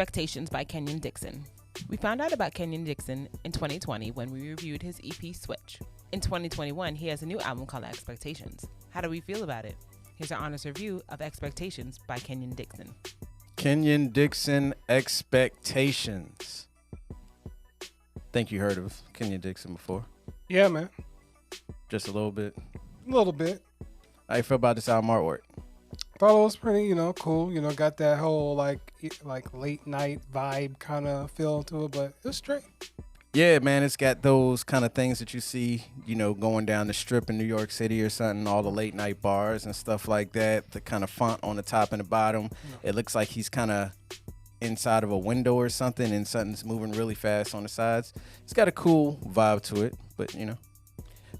Expectations by Kenyon Dixon. We found out about Kenyon Dixon in 2020 when we reviewed his EP Switch. In 2021, he has a new album called Expectations. How do we feel about it? Here's our honest review of Expectations by Kenyon Dixon. Kenyon Dixon, Expectations. Think you heard of Kenyon Dixon before? Yeah, man. Just a little bit. A little bit. How you feel about this album artwork? Thought it was pretty, cool. Got that whole like late night vibe kind of feel to it, but it was straight. Yeah, man, it's got those kind of things that you see, going down the strip in New York City or something, all the late night bars and stuff like that. The kind of font on the top and the bottom. It looks like he's kind of inside of a window or something, and something's moving really fast on the sides. It's got a cool vibe to it, but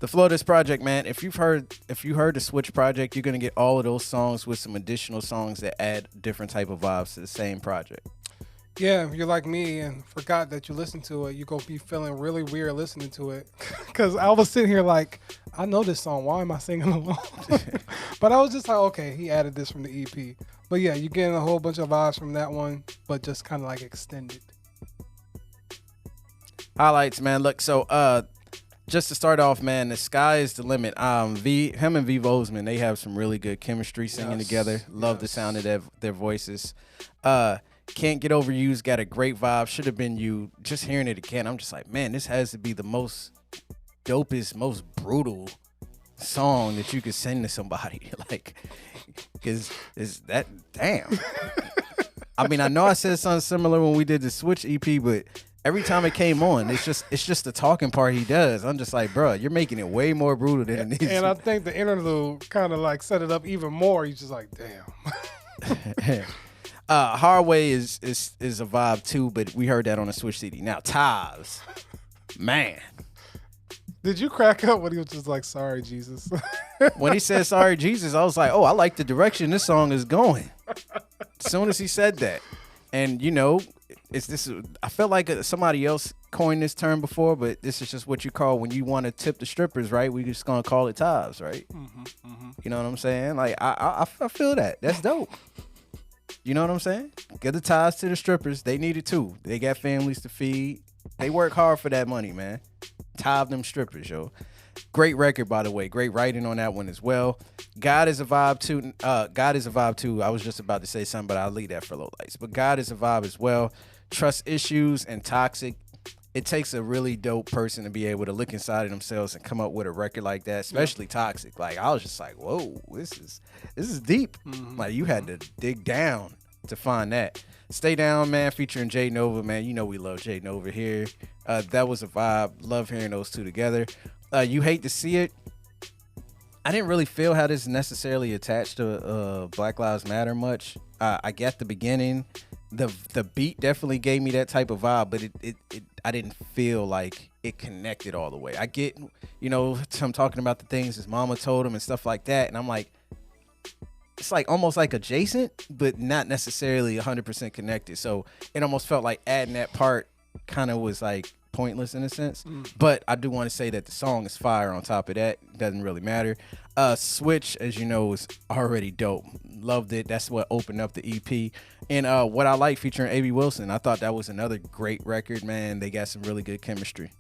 the flow of this project, man, if you heard the Switch project, you're gonna get all of those songs with some additional songs that add different type of vibes to the same project. Yeah, if you're like me and forgot that you listened to it, you're going to be feeling really weird listening to it. Because I was sitting here like, I know this song. Why am I singing along? But I was just like, okay, he added this from the EP. But yeah, you're getting a whole bunch of vibes from that one, but just kind of like extended. Highlights, man. Look, so just to start off, man, the sky is the limit. Him and V Bozeman, they have some really good chemistry singing together. Love the sound of their voices. Can't Get Over You's got a great vibe. Should Have Been You. Just hearing it again, I'm just like, man, this has to be the most dopest, most brutal song that you could sing to somebody. Like, because is that damn. I mean, I know I said something similar when we did the Switch EP, but every time it came on, it's just the talking part he does. I'm just like, bro, you're making it way more brutal than it needs. And I think the interlude kind of like set it up even more. He's just like, damn. Hard Way is a vibe too, but we heard that on the Switch CD. Now Ties, man. Did you crack up when he was just like, sorry, Jesus? When he said sorry, Jesus, I was like, oh, I like the direction this song is going. As soon as he said that. And I felt like somebody else coined this term before, but this is just what you call when you want to tip the strippers, right? We just gonna call it ties, right? You know what I'm saying? Like I feel that. That's dope. You know what I'm saying? Get the ties to the strippers. They need it too. They got families to feed. They work hard for that money, man. Tie them strippers, yo. Great record, by the way. Great writing on that one as well. God is a vibe too. God is a vibe too. I was just about to say something, but I'll leave that for low lights. But God is a vibe as well. Trust Issues and Toxic. It takes a really dope person to be able to look inside of themselves and come up with a record like that, especially Toxic. Like, I was just like, whoa, this is deep. Like, you had to dig down to find that. Stay Down, man, featuring Jay Nova, man. You know we love Jay Nova here. That was a vibe. Love hearing those two together. You Hate to See It. I didn't really feel how this is necessarily attached to Black Lives Matter much. I get the beginning. The beat definitely gave me that type of vibe, but it I didn't feel like it connected all the way. I get, I'm talking about the things his mama told him and stuff like that, and I'm like, it's like almost like adjacent, but not necessarily 100% connected. So it almost felt like adding that part kind of was like pointless in a sense. But I do want to say that the song is fire on top of that. Doesn't really matter. Switch, as you know, is already dope. Loved it. That's what opened up the EP. And What I Like featuring A.B. Wilson. I thought that was another great record, man. They got some really good chemistry.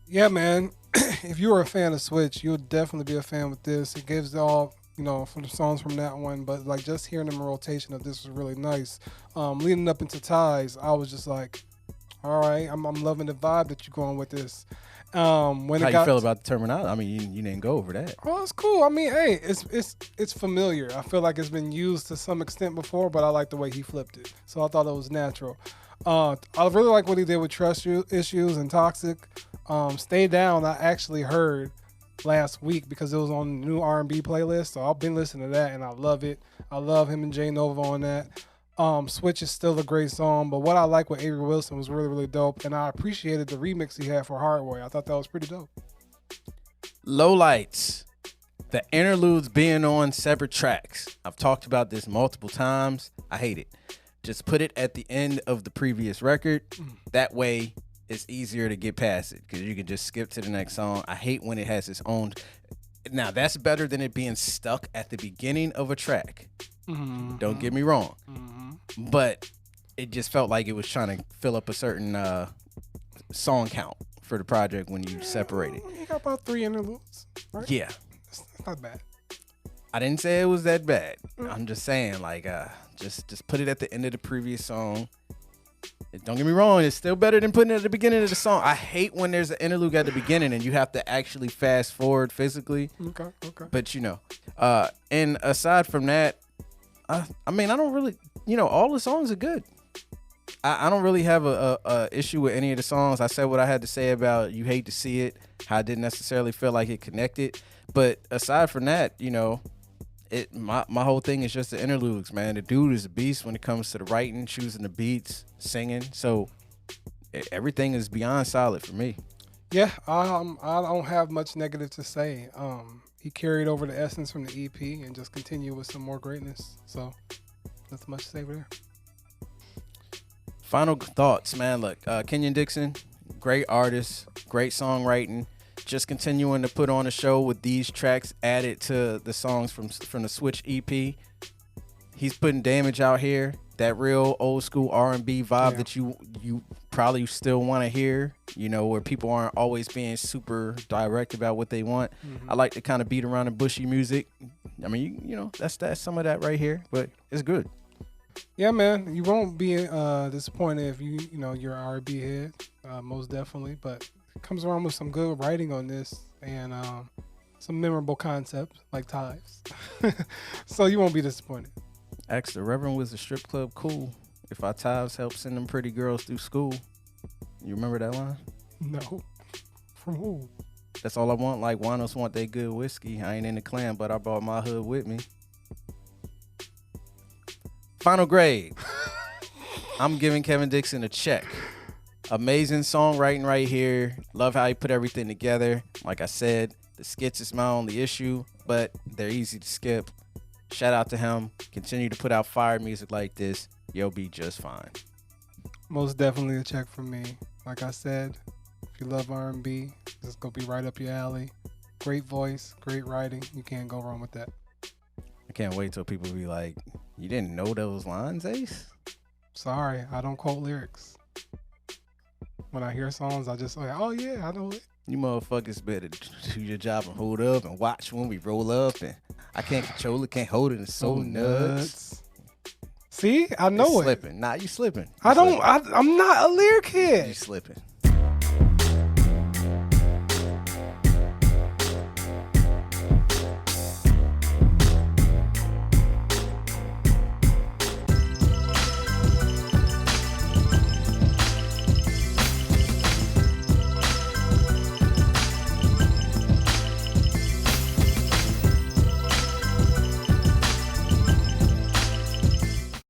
Yeah, man. If you were a fan of Switch, you'll definitely be a fan with this. It gives all, from the songs from that one, but like just hearing them in rotation of this was really nice. Leading up into Ties, I was just like, all right, I'm loving the vibe that you're going with this. How you feel about the terminology? I mean, you didn't go over that. Oh, it's cool. I mean, hey, it's familiar. I feel like it's been used to some extent before, but I like the way he flipped it. So I thought it was natural. I really like what he did with Trust Issues and Toxic. Stay Down, I actually heard last week because it was on the new R&B playlist. So I've been listening to that, and I love it. I love him and Jay Nova on that. Switch is still a great song, but what I like with Avery Wilson was really, really dope, and I appreciated the remix he had for Hard Way. I thought that was pretty dope. Lowlights. The interludes being on separate tracks. I've talked about this multiple times. I hate it. Just put it at the end of the previous record. That way, it's easier to get past it because you can just skip to the next song. I hate when it has its own. Now, that's better than it being stuck at the beginning of a track. Don't get me wrong. But it just felt like it was trying to fill up a certain song count for the project when you separate it. You got about 3 interludes, right? Yeah. It's not bad. I didn't say it was that bad. I'm just saying, like, just put it at the end of the previous song. Don't get me wrong, it's still better than putting it at the beginning of the song. I hate when there's an interlude at the beginning and you have to actually fast forward physically. Okay. But, and aside from that, I mean, I don't really, all the songs are good. I don't really have a issue with any of the songs. I said what I had to say about You Hate to See It, how I didn't necessarily feel like it connected. But aside from that, my whole thing is just the interludes, man. The dude is a beast when it comes to the writing, choosing the beats, singing. So everything is beyond solid for me. Yeah, I don't have much negative to say. He carried over the essence from the EP and just continued with some more greatness. So that's much to say there. Final thoughts, man. Look, Kenyon Dixon, great artist, great songwriting. Just continuing to put on a show with these tracks added to the songs from the Switch EP. He's putting Damage out here, that real old school R&B vibe that you probably still want to hear, where people aren't always being super direct about what they want. I like to kind of beat around the bushy music. I mean, that's some of that right here, but it's good. Yeah, man, you won't be disappointed if you're an R&B head, most definitely, but it comes around with some good writing on this and some memorable concepts like ties. So you won't be disappointed. Ask the Reverend, was the strip club cool? If our tithes help send them pretty girls through school. You remember that line? No. From who? That's all I want. Like Winos want they good whiskey. I ain't in the clan, but I brought my hood with me. Final grade. I'm giving Kevin Dixon a check. Amazing songwriting right here. Love how he put everything together. Like I said, the skits is my only issue, but they're easy to skip. Shout out to him. Continue to put out fire music like this. You'll be just fine. Most definitely a check from me. Like I said, if you love R&B, this is going to be right up your alley. Great voice, great writing. You can't go wrong with that. I can't wait till people be like, you didn't know those lines, Ace? Sorry, I don't quote lyrics. When I hear songs, I just say, oh yeah, I know it. You motherfuckers better do your job and hold up and watch when we roll up. And I can't control it, can't hold it. It's so nuts. See, I know it's it. Slipping. Nah, you slipping. I'm not a lyric head. You slipping.